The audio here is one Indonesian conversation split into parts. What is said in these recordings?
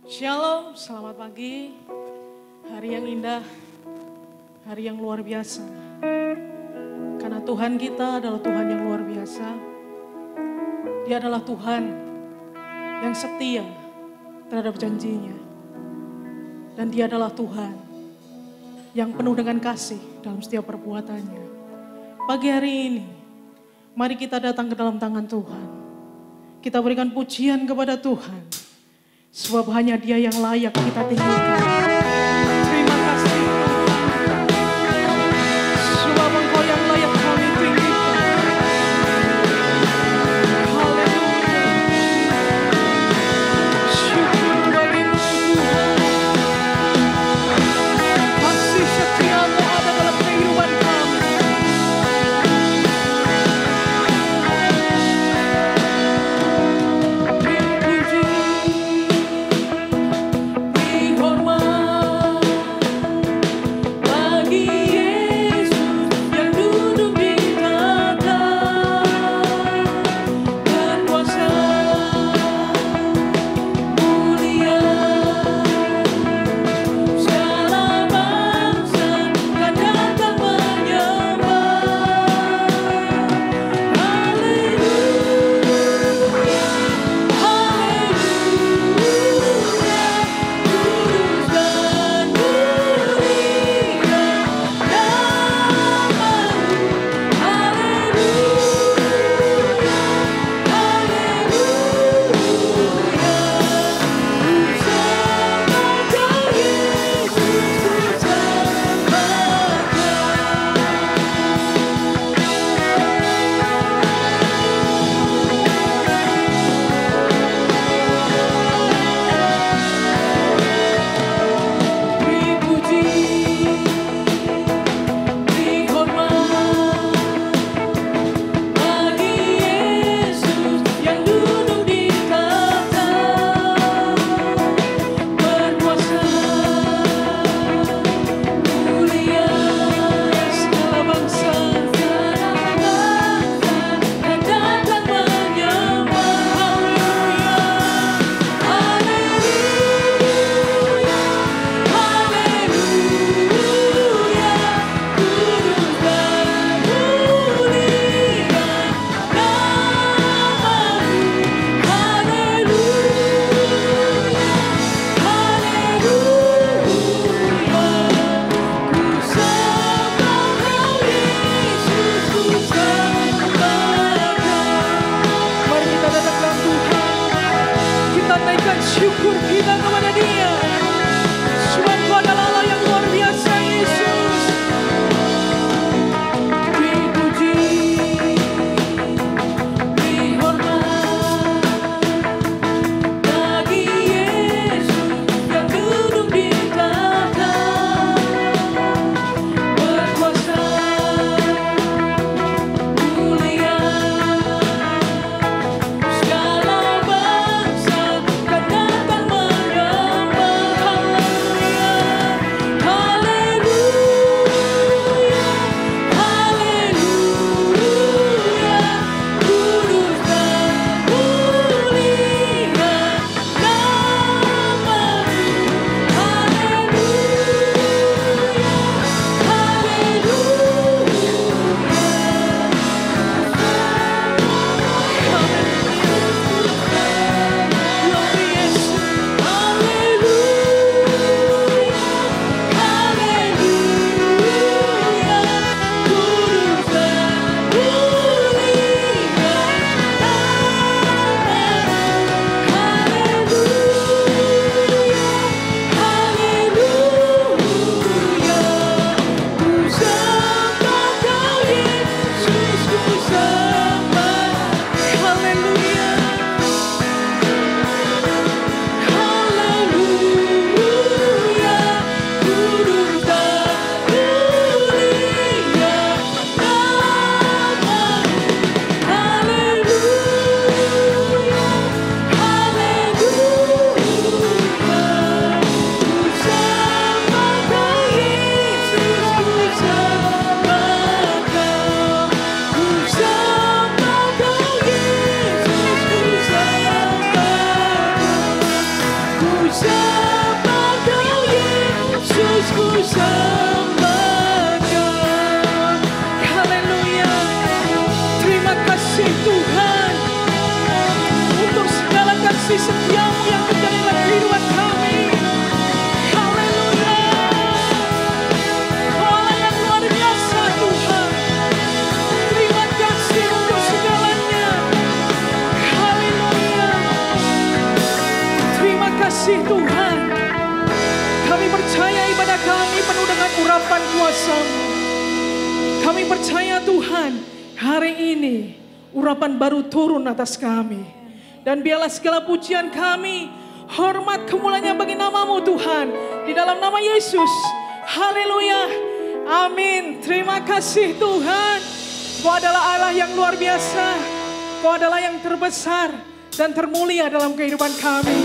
Shalom, selamat pagi. Hari yang indah, hari yang luar biasa. Karena Tuhan kita adalah Tuhan yang luar biasa. Dia adalah Tuhan yang setia terhadap janjinya. Dan Dia adalah Tuhan yang penuh dengan kasih dalam setiap perbuatannya. Pagi hari ini, mari kita datang ke dalam tangan Tuhan. Kita berikan pujian kepada Tuhan. Sebab hanya Dia yang layak kita tinggikan. Terima kasih Tuhan. Sebab Engkau yang layak kami tinggikan. Haleluya. Syukur bagimu Tuhan. Kasih setiamu ada dalam kehidupan kami. Hormat kasih setiamu yang terjadi dalam kehidupan kami. Haleluya. Allah yang luar biasa Tuhan. Terima kasih untuk segalanya. Haleluya. Terima kasih Tuhan. Kami percaya ibadah kami penuh dengan urapan kuasa-Mu. Kami percaya Tuhan, hari ini urapan baru turun atas kami. Dan biarlah segala pujian kami, hormat kemuliaan bagi nama-Mu Tuhan. Di dalam nama Yesus. Haleluya. Amin. Terima kasih Tuhan. Kau adalah Allah yang luar biasa. Kau adalah yang terbesar dan termulia dalam kehidupan kami.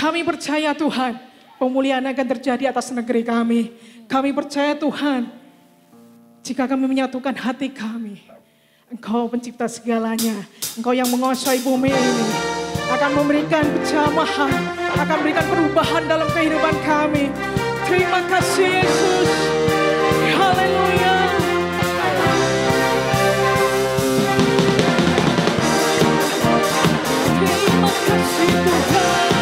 Kami percaya Tuhan, pemulihan akan terjadi atas negeri kami. Kami percaya Tuhan, jika kami menyatukan hati kami, Engkau pencipta segalanya, Engkau yang menguasai bumi ini, akan memberikan kejamahan, akan berikan perubahan dalam kehidupan kami. Terima kasih Yesus. Haleluya. Terima kasih Tuhan.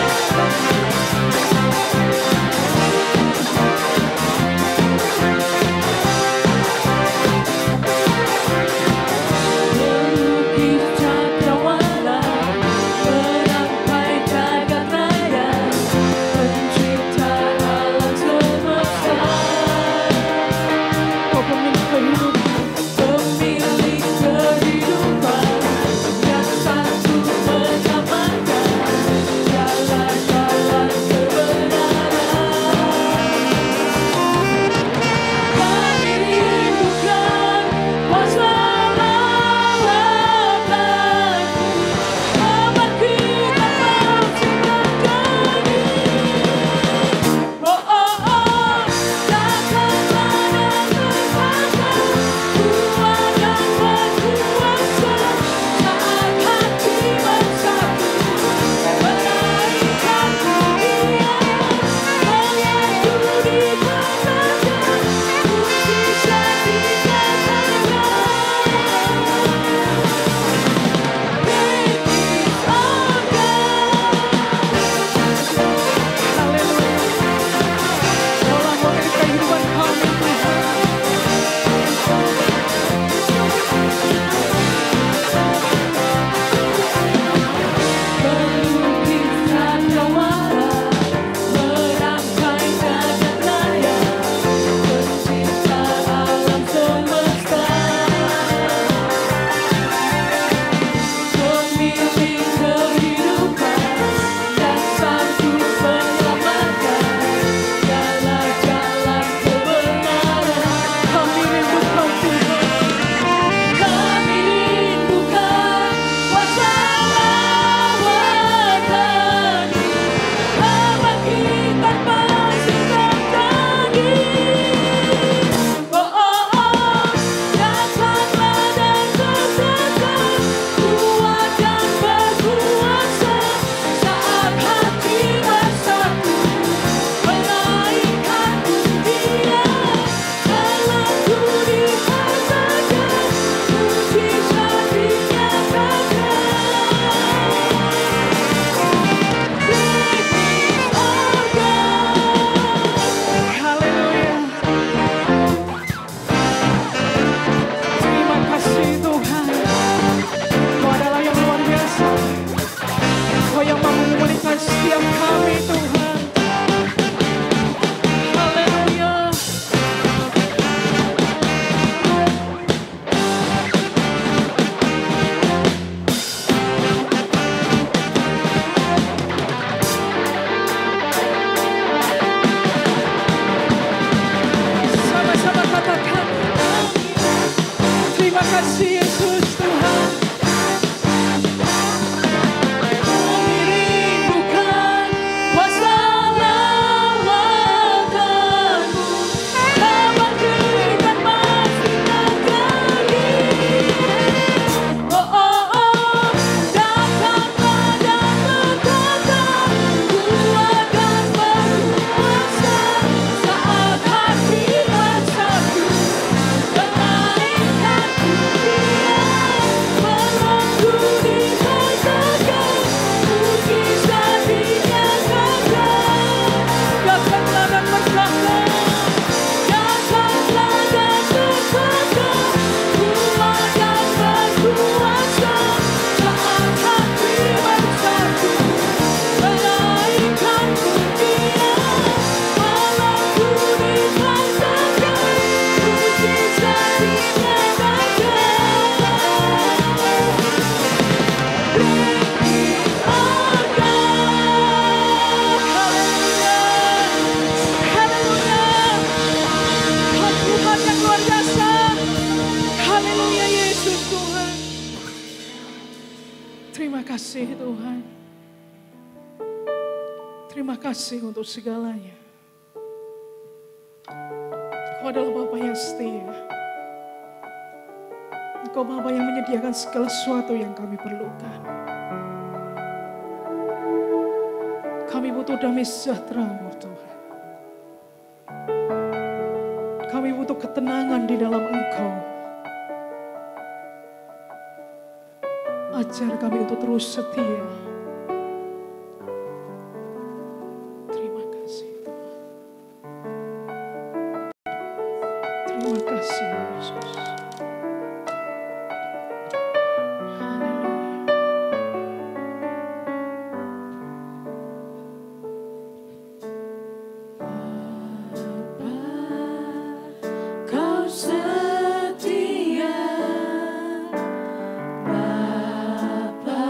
kasih Tuhan. Terima kasih untuk segalanya. Engkau adalah Bapa yang setia. Engkau Bapa yang menyediakan segala sesuatu yang kami perlukan. Kami butuh damai sejahtera-Mu Tuhan. Kami butuh ketenangan di dalam Engkau. Ajar kami untuk terus setia. Terima kasih Tuhan. Terima kasih Yesus. Haleluya. Kau setia, Bapa,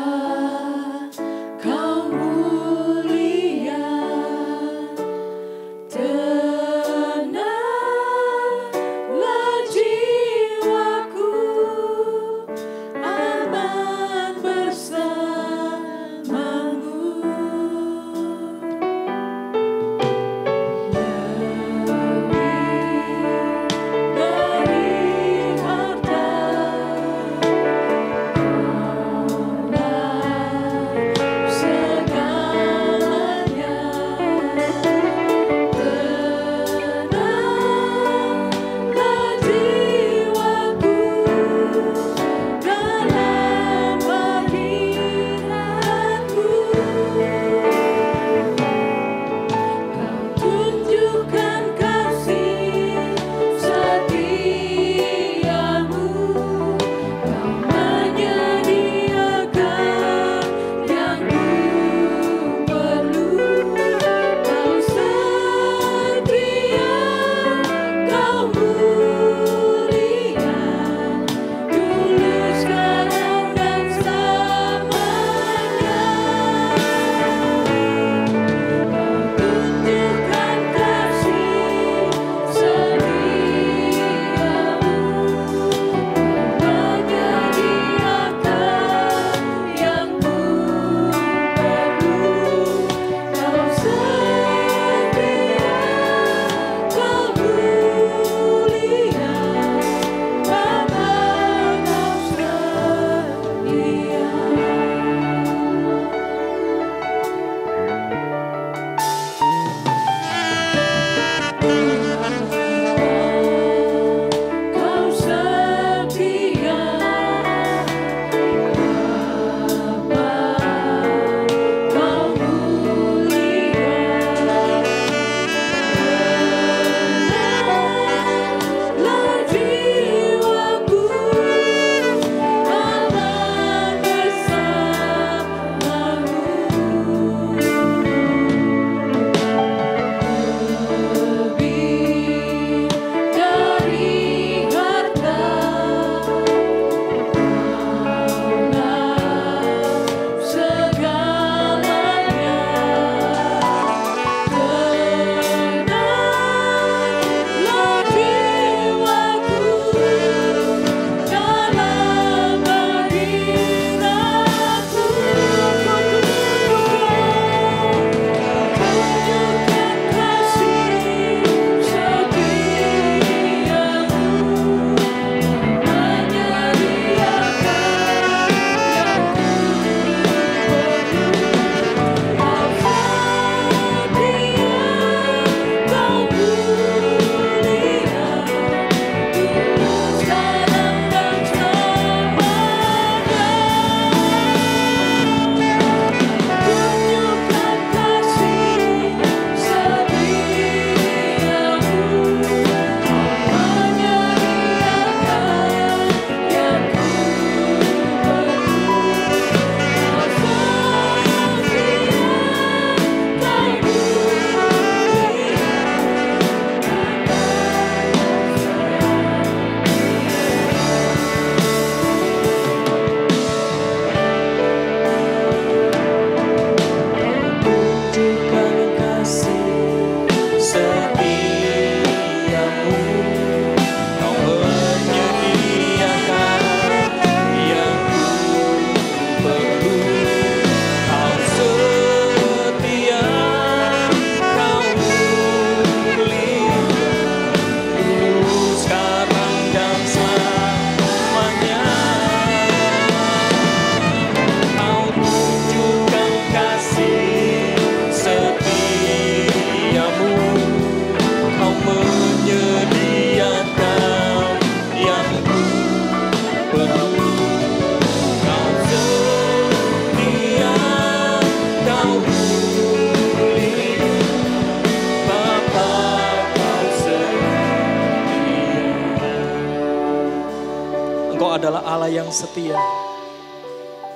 Allah yang setia.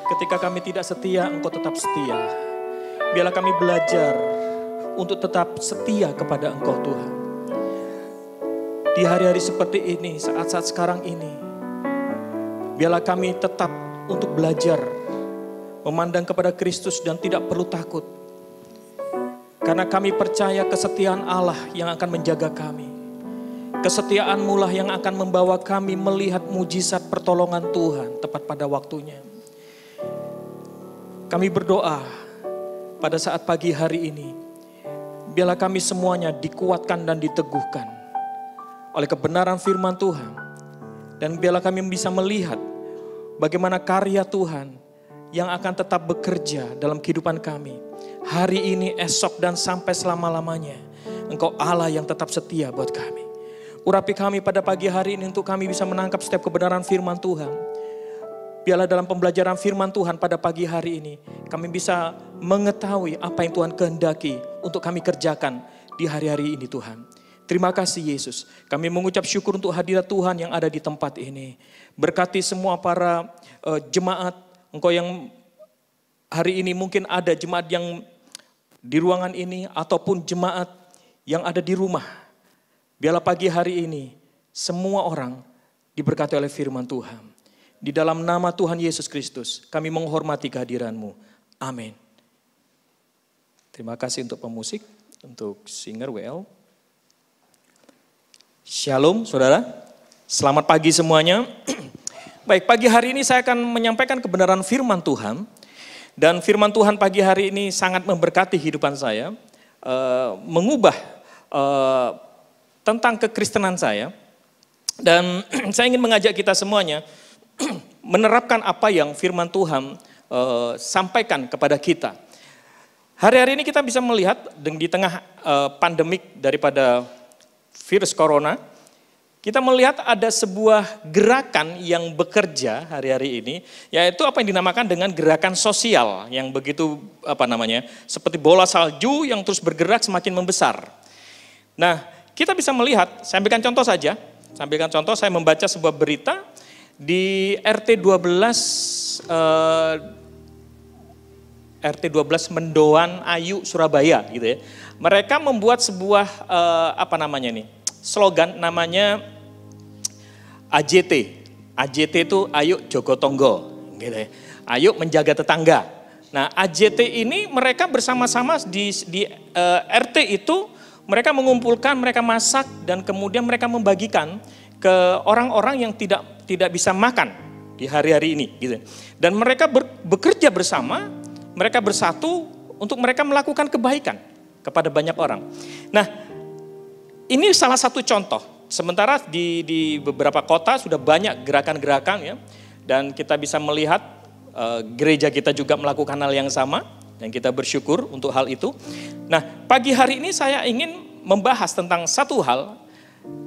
Ketika kami tidak setia, Engkau tetap setia. Biarlah kami belajar untuk tetap setia kepada Engkau Tuhan. Di hari-hari seperti ini, saat-saat sekarang ini, biarlah kami tetap untuk belajar memandang kepada Kristus dan tidak perlu takut. Karena kami percaya kesetiaan Allah yang akan menjaga kami. Kesetiaan-Mu lah yang akan membawa kami melihat mujizat pertolongan Tuhan tepat pada waktunya. Kami berdoa pada saat pagi hari ini, biarlah kami semuanya dikuatkan dan diteguhkan oleh kebenaran firman Tuhan. Dan biarlah kami bisa melihat bagaimana karya Tuhan yang akan tetap bekerja dalam kehidupan kami. Hari ini, esok, dan sampai selama-lamanya. Engkau Allah yang tetap setia buat kami. Urapi kami pada pagi hari ini untuk kami bisa menangkap setiap kebenaran firman Tuhan. Biarlah dalam pembelajaran firman Tuhan pada pagi hari ini, kami bisa mengetahui apa yang Tuhan kehendaki untuk kami kerjakan di hari-hari ini Tuhan. Terima kasih Yesus. Kami mengucap syukur untuk hadirat Tuhan yang ada di tempat ini. Berkati semua para jemaat, Engkau yang hari ini mungkin ada jemaat yang di ruangan ini ataupun jemaat yang ada di rumah. Biarlah pagi hari ini semua orang diberkati oleh firman Tuhan. Di dalam nama Tuhan Yesus Kristus kami menghormati kehadiran-Mu. Amin. Terima kasih untuk pemusik, untuk singer WL. Shalom saudara, selamat pagi semuanya. Baik, pagi hari ini saya akan menyampaikan kebenaran firman Tuhan. Dan firman Tuhan pagi hari ini sangat memberkati kehidupan saya, mengubah tentang kekristenan saya. Dan saya ingin mengajak kita semuanya menerapkan apa yang firman Tuhan sampaikan kepada kita. Hari-hari ini kita bisa melihat di tengah pandemik daripada virus corona, kita melihat ada sebuah gerakan yang bekerja hari-hari ini, yaitu apa yang dinamakan dengan gerakan sosial yang begitu seperti bola salju yang terus bergerak semakin membesar. Nah, kita bisa melihat, saya ambilkan contoh saja. Saya membaca sebuah berita di RT 12 Mendoan Ayu Surabaya gitu ya. Mereka membuat sebuah slogan namanya AJT. AJT itu ayo jogo tonggo gitu ya. Ayo menjaga tetangga. Nah, AJT ini mereka bersama-sama di RT itu mereka mengumpulkan, mereka masak dan kemudian mereka membagikan ke orang-orang yang tidak bisa makan di hari-hari ini gitu. Dan mereka bekerja bersama, mereka bersatu untuk mereka melakukan kebaikan kepada banyak orang. Nah, ini salah satu contoh. Sementara di beberapa kota sudah banyak gerakan-gerakan ya. Dan kita bisa melihat gereja kita juga melakukan hal yang sama. Dan kita bersyukur untuk hal itu. Nah, pagi hari ini saya ingin membahas tentang satu hal.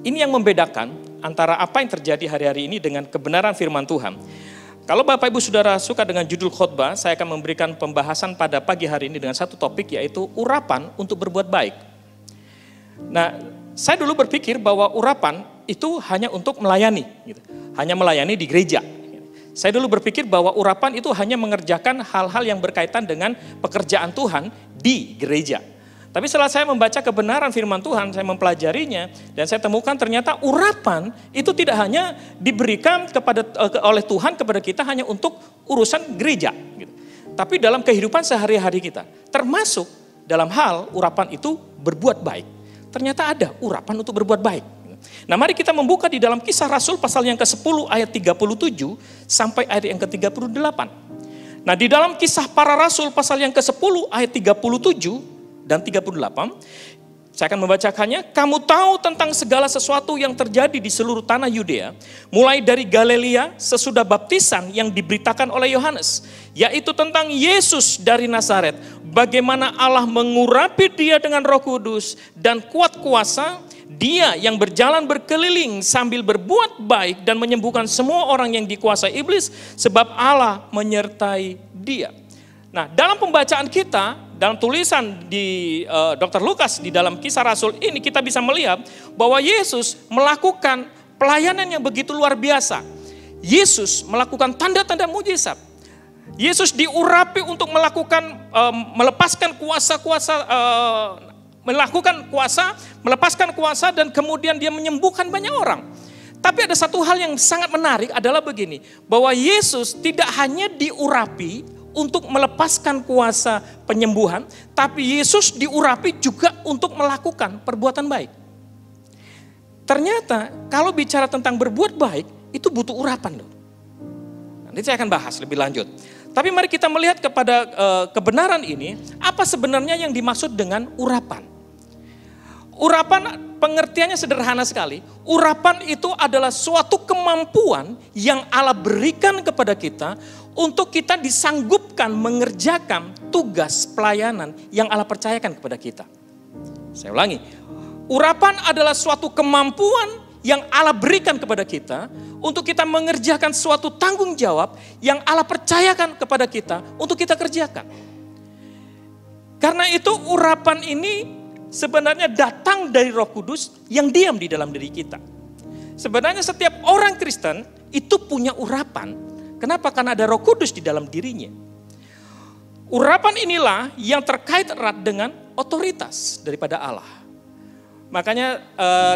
Ini yang membedakan antara apa yang terjadi hari-hari ini dengan kebenaran firman Tuhan. Kalau Bapak Ibu Saudara suka dengan judul khotbah, saya akan memberikan pembahasan pada pagi hari ini dengan satu topik, yaitu urapan untuk berbuat baik. Nah, saya dulu berpikir bahwa urapan itu hanya untuk melayani, gitu. Hanya melayani di gereja. Saya dulu berpikir bahwa urapan itu hanya mengerjakan hal-hal yang berkaitan dengan pekerjaan Tuhan di gereja. Tapi setelah saya membaca kebenaran firman Tuhan, saya mempelajarinya, dan saya temukan ternyata urapan itu tidak hanya diberikan oleh Tuhan kepada kita hanya untuk urusan gereja. Gitu. Tapi dalam kehidupan sehari-hari kita, termasuk dalam hal urapan itu berbuat baik. Ternyata ada urapan untuk berbuat baik. Nah, mari kita membuka di dalam Kisah Rasul pasal yang ke-10 ayat 37 sampai ayat yang ke-38. Nah, di dalam Kisah Para Rasul pasal yang ke-10 ayat 37 dan 38, saya akan membacakannya. Kamu tahu tentang segala sesuatu yang terjadi di seluruh tanah Yudea, mulai dari Galilea sesudah baptisan yang diberitakan oleh Yohanes, yaitu tentang Yesus dari Nazaret, bagaimana Allah mengurapi dia dengan Roh Kudus dan kuat kuasa, dia yang berjalan berkeliling sambil berbuat baik dan menyembuhkan semua orang yang dikuasai iblis, sebab Allah menyertai dia. Nah, dalam pembacaan kita, dalam tulisan di Dr. Lukas di dalam Kisah Rasul ini, kita bisa melihat bahwa Yesus melakukan pelayanan yang begitu luar biasa. Yesus melakukan tanda-tanda mujizat. Yesus diurapi untuk melepaskan kuasa dan kemudian dia menyembuhkan banyak orang. Tapi ada satu hal yang sangat menarik adalah begini, bahwa Yesus tidak hanya diurapi untuk melepaskan kuasa penyembuhan, tapi Yesus diurapi juga untuk melakukan perbuatan baik. Ternyata kalau bicara tentang berbuat baik, itu butuh urapan loh. Nanti saya akan bahas lebih lanjut. Tapi mari kita melihat kepada kebenaran ini, apa sebenarnya yang dimaksud dengan urapan. Urapan pengertiannya sederhana sekali. Urapan itu adalah suatu kemampuan yang Allah berikan kepada kita untuk kita disanggupkan mengerjakan tugas pelayanan yang Allah percayakan kepada kita. Saya ulangi, urapan adalah suatu kemampuan yang Allah berikan kepada kita untuk kita mengerjakan suatu tanggung jawab yang Allah percayakan kepada kita untuk kita kerjakan. Karena itu urapan ini sebenarnya datang dari Roh Kudus yang diam di dalam diri kita. Sebenarnya setiap orang Kristen itu punya urapan. Kenapa? Karena ada Roh Kudus di dalam dirinya. Urapan inilah yang terkait erat dengan otoritas daripada Allah. Makanya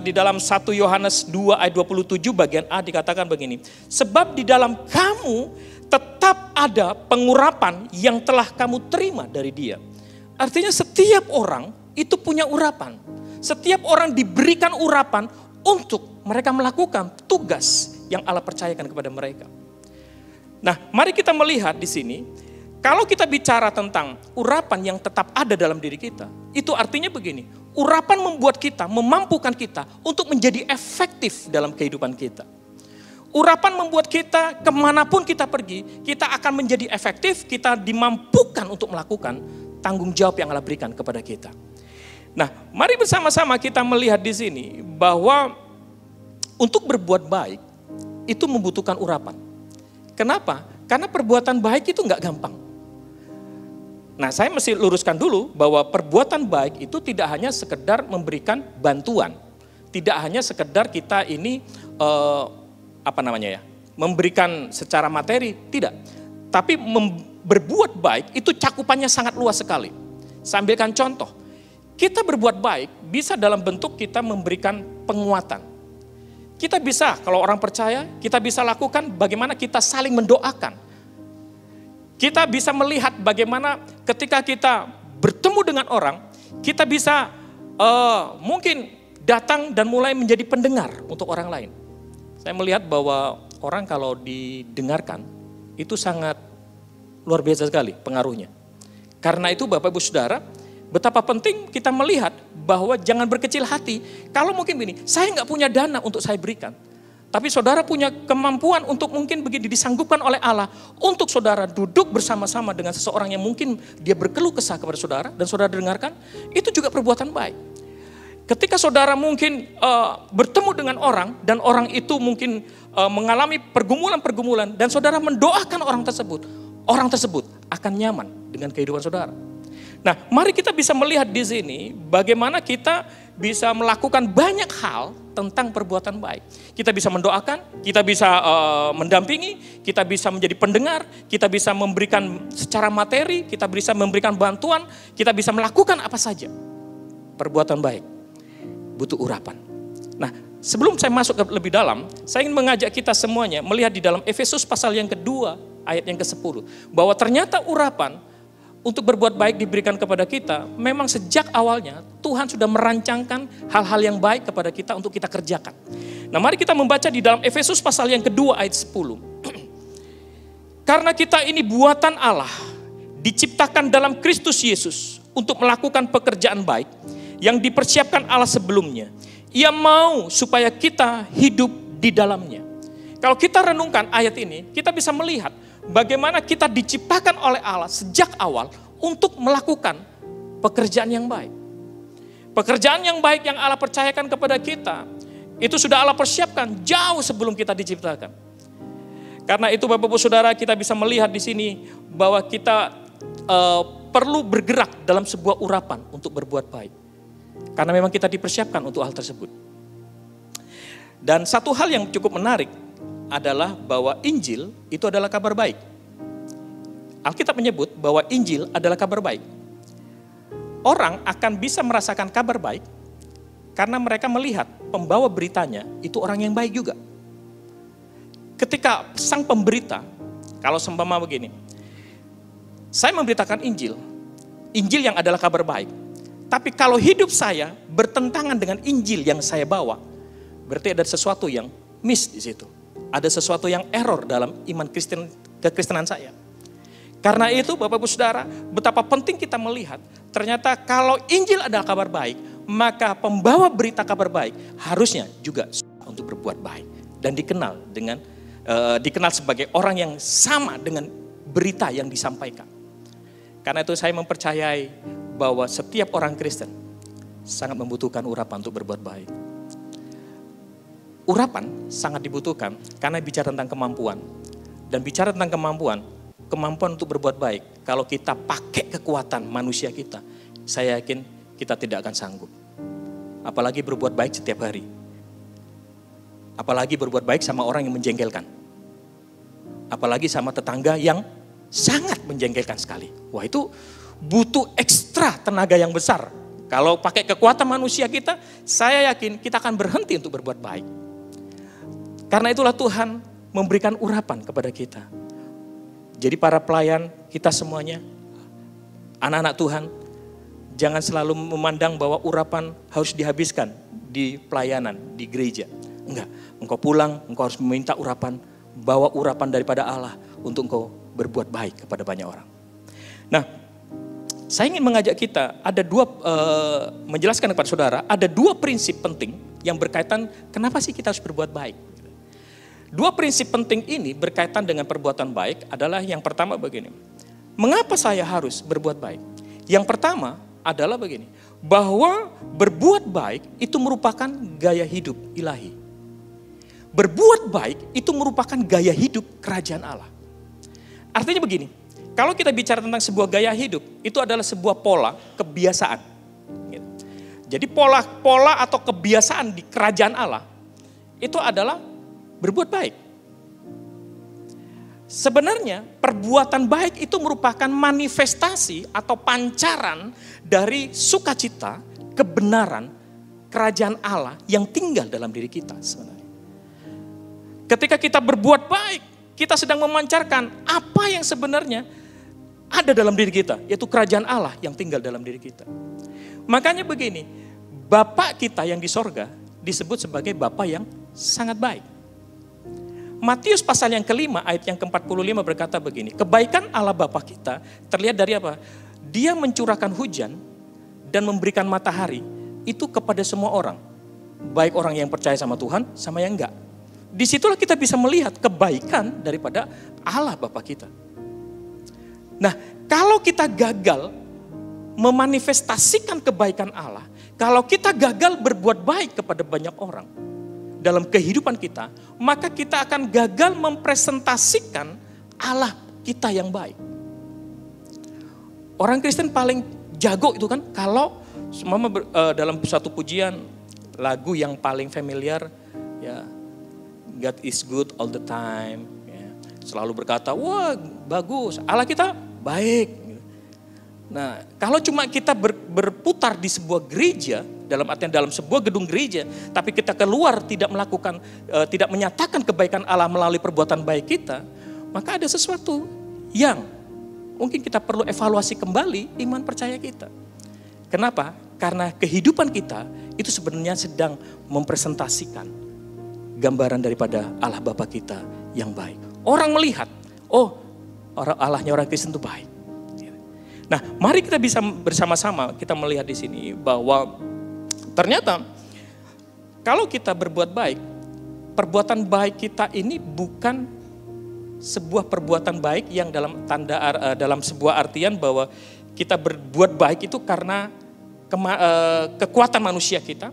di dalam 1 Yohanes 2 ayat 27 bagian A dikatakan begini. Sebab di dalam kamu tetap ada pengurapan yang telah kamu terima dari Dia. Artinya setiap orang itu punya urapan. Setiap orang diberikan urapan untuk mereka melakukan tugas yang Allah percayakan kepada mereka. Nah, mari kita melihat di sini, kalau kita bicara tentang urapan yang tetap ada dalam diri kita, itu artinya begini, urapan membuat kita, memampukan kita untuk menjadi efektif dalam kehidupan kita. Urapan membuat kita kemanapun kita pergi, kita akan menjadi efektif, kita dimampukan untuk melakukan tanggung jawab yang Allah berikan kepada kita. Nah, mari bersama-sama kita melihat di sini bahwa untuk berbuat baik itu membutuhkan urapan. Kenapa? Karena perbuatan baik itu enggak gampang. Nah, saya mesti luruskan dulu bahwa perbuatan baik itu tidak hanya sekedar memberikan bantuan. Tidak hanya sekedar kita ini memberikan secara materi, tidak. Tapi berbuat baik itu cakupannya sangat luas sekali. Saya ambilkan contoh. Kita berbuat baik bisa dalam bentuk kita memberikan penguatan. Kita bisa, kalau orang percaya, kita bisa lakukan bagaimana kita saling mendoakan. Kita bisa melihat bagaimana ketika kita bertemu dengan orang, kita bisa mungkin datang dan mulai menjadi pendengar untuk orang lain. Saya melihat bahwa orang kalau didengarkan, itu sangat luar biasa sekali pengaruhnya. Karena itu Bapak Ibu Saudara, betapa penting kita melihat bahwa jangan berkecil hati. Kalau mungkin begini, saya nggak punya dana untuk saya berikan. Tapi saudara punya kemampuan untuk mungkin begini disanggupkan oleh Allah. Untuk saudara duduk bersama-sama dengan seseorang yang mungkin dia berkeluh kesah kepada saudara. Dan saudara dengarkan, itu juga perbuatan baik. Ketika saudara mungkin bertemu dengan orang dan orang itu mungkin mengalami pergumulan-pergumulan. Dan saudara mendoakan orang tersebut akan nyaman dengan kehidupan saudara. Nah, mari kita bisa melihat di sini bagaimana kita bisa melakukan banyak hal tentang perbuatan baik. Kita bisa mendoakan, kita bisa mendampingi, kita bisa menjadi pendengar, kita bisa memberikan secara materi, kita bisa memberikan bantuan, kita bisa melakukan apa saja. Perbuatan baik butuh urapan. Nah, sebelum saya masuk ke lebih dalam, saya ingin mengajak kita semuanya melihat di dalam Efesus pasal yang kedua, ayat yang ke-10. Bahwa ternyata urapan untuk berbuat baik diberikan kepada kita, memang sejak awalnya Tuhan sudah merancangkan hal-hal yang baik kepada kita untuk kita kerjakan. Nah, mari kita membaca di dalam Efesus pasal yang kedua ayat 10. Karena kita ini buatan Allah, diciptakan dalam Kristus Yesus untuk melakukan pekerjaan baik yang dipersiapkan Allah sebelumnya. Ia mau supaya kita hidup di dalamnya. Kalau kita renungkan ayat ini, kita bisa melihat bagaimana kita diciptakan oleh Allah sejak awal untuk melakukan pekerjaan yang baik. Pekerjaan yang baik yang Allah percayakan kepada kita, itu sudah Allah persiapkan jauh sebelum kita diciptakan. Karena itu Bapak Ibu Saudara, kita bisa melihat di sini bahwa kita perlu bergerak dalam sebuah urapan untuk berbuat baik. Karena memang kita dipersiapkan untuk hal tersebut. Dan satu hal yang cukup menarik adalah bahwa Injil itu adalah kabar baik. Alkitab menyebut bahwa Injil adalah kabar baik. Orang akan bisa merasakan kabar baik karena mereka melihat pembawa beritanya itu orang yang baik juga. Ketika sang pemberita, kalau seumpama begini, saya memberitakan Injil, Injil yang adalah kabar baik. Tapi kalau hidup saya bertentangan dengan Injil yang saya bawa, berarti ada sesuatu yang miss di situ. Ada sesuatu yang error dalam iman kekristenan saya. Karena itu Bapak Ibu Saudara, betapa penting kita melihat ternyata kalau Injil adalah kabar baik, maka pembawa berita kabar baik harusnya juga untuk berbuat baik dan dikenal sebagai orang yang sama dengan berita yang disampaikan. Karena itu saya mempercayai bahwa setiap orang Kristen sangat membutuhkan urapan untuk berbuat baik. Urapan sangat dibutuhkan karena bicara tentang kemampuan. Dan bicara tentang kemampuan untuk berbuat baik, kalau kita pakai kekuatan manusia kita, saya yakin kita tidak akan sanggup. Apalagi berbuat baik setiap hari. Apalagi berbuat baik sama orang yang menjengkelkan. Apalagi sama tetangga yang sangat menjengkelkan sekali. Wah, itu butuh ekstra tenaga yang besar. Kalau pakai kekuatan manusia kita, saya yakin kita akan berhenti untuk berbuat baik. Karena itulah Tuhan memberikan urapan kepada kita. Jadi para pelayan kita semuanya, anak-anak Tuhan, jangan selalu memandang bahwa urapan harus dihabiskan di pelayanan, di gereja. Enggak, engkau pulang, engkau harus meminta urapan, bawa urapan daripada Allah untuk engkau berbuat baik kepada banyak orang. Nah, saya ingin mengajak kita, menjelaskan kepada saudara, ada 2 prinsip penting yang berkaitan kenapa sih kita harus berbuat baik. 2 prinsip penting ini berkaitan dengan perbuatan baik adalah yang pertama begini. Mengapa saya harus berbuat baik? Yang pertama adalah begini, bahwa berbuat baik itu merupakan gaya hidup ilahi. Berbuat baik itu merupakan gaya hidup kerajaan Allah. Artinya begini, kalau kita bicara tentang sebuah gaya hidup, itu adalah sebuah pola kebiasaan. Jadi pola atau kebiasaan di kerajaan Allah itu adalah berbuat baik. Sebenarnya perbuatan baik itu merupakan manifestasi atau pancaran dari sukacita, kebenaran, kerajaan Allah yang tinggal dalam diri kita sebenarnya. Ketika kita berbuat baik, kita sedang memancarkan apa yang sebenarnya ada dalam diri kita, yaitu kerajaan Allah yang tinggal dalam diri kita. Makanya begini, Bapa kita yang di sorga disebut sebagai Bapa yang sangat baik. Matius pasal yang kelima ayat yang ke-45 berkata begini, kebaikan Allah Bapa kita terlihat dari apa? Dia mencurahkan hujan dan memberikan matahari itu kepada semua orang. Baik orang yang percaya sama Tuhan sama yang enggak. Disitulah kita bisa melihat kebaikan daripada Allah Bapa kita. Nah, kalau kita gagal memanifestasikan kebaikan Allah, kalau kita gagal berbuat baik kepada banyak orang dalam kehidupan kita, maka kita akan gagal mempresentasikan Allah kita yang baik. Orang Kristen paling jago itu kan kalau dalam satu pujian lagu yang paling familiar, ya, God is good all the time, ya, selalu berkata, wah bagus, Allah kita baik. Nah, kalau cuma kita berputar di sebuah gereja, dalam artian dalam sebuah gedung gereja, tapi kita keluar tidak menyatakan kebaikan Allah melalui perbuatan baik kita, maka ada sesuatu yang mungkin kita perlu evaluasi kembali iman percaya kita. Kenapa? Karena kehidupan kita itu sebenarnya sedang mempresentasikan gambaran daripada Allah Bapa kita yang baik. Orang melihat, oh Allahnya orang Kristen itu baik. Nah, mari kita bisa bersama-sama kita melihat di sini bahwa ternyata kalau kita berbuat baik, perbuatan baik kita ini bukan sebuah perbuatan baik yang dalam sebuah artian bahwa kita berbuat baik itu karena kekuatan manusia kita,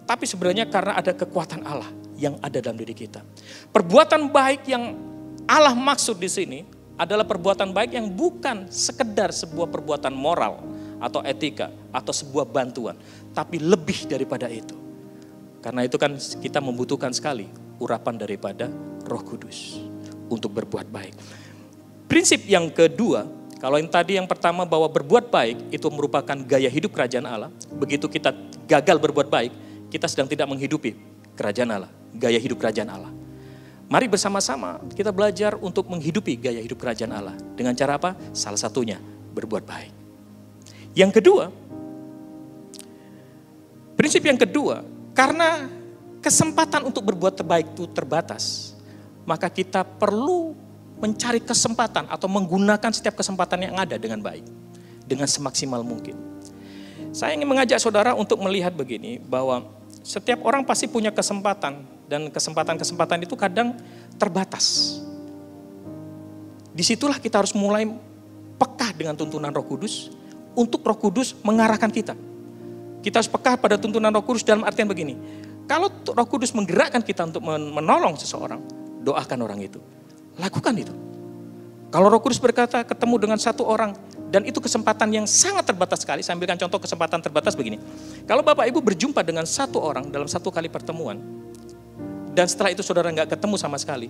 tapi sebenarnya karena ada kekuatan Allah yang ada dalam diri kita. Perbuatan baik yang Allah maksud di sini adalah perbuatan baik yang bukan sekedar sebuah perbuatan moral atau etika atau sebuah bantuan, tapi lebih daripada itu. Karena itu kan kita membutuhkan sekali urapan daripada Roh Kudus untuk berbuat baik. Prinsip yang kedua, kalau yang tadi yang pertama bahwa berbuat baik itu merupakan gaya hidup kerajaan Allah. Begitu kita gagal berbuat baik, kita sedang tidak menghidupi kerajaan Allah, gaya hidup kerajaan Allah. Mari bersama-sama kita belajar untuk menghidupi gaya hidup kerajaan Allah. Dengan cara apa? Salah satunya berbuat baik. Yang kedua, prinsip yang kedua, karena kesempatan untuk berbuat terbaik itu terbatas, maka kita perlu mencari kesempatan atau menggunakan setiap kesempatan yang ada dengan baik, dengan semaksimal mungkin. Saya ingin mengajak saudara untuk melihat begini, bahwa setiap orang pasti punya kesempatan, dan kesempatan-kesempatan itu kadang terbatas. Disitulah kita harus mulai peka dengan tuntunan Roh Kudus, untuk Roh Kudus mengarahkan kita. Kita harus peka pada tuntunan Roh Kudus dalam artian begini, kalau Roh Kudus menggerakkan kita untuk menolong seseorang, doakan orang itu. Lakukan itu. Kalau Roh Kudus berkata ketemu dengan satu orang, dan itu kesempatan yang sangat terbatas sekali. Saya ambilkan contoh kesempatan terbatas begini. Kalau Bapak Ibu berjumpa dengan satu orang dalam satu kali pertemuan, dan setelah itu saudara nggak ketemu sama sekali,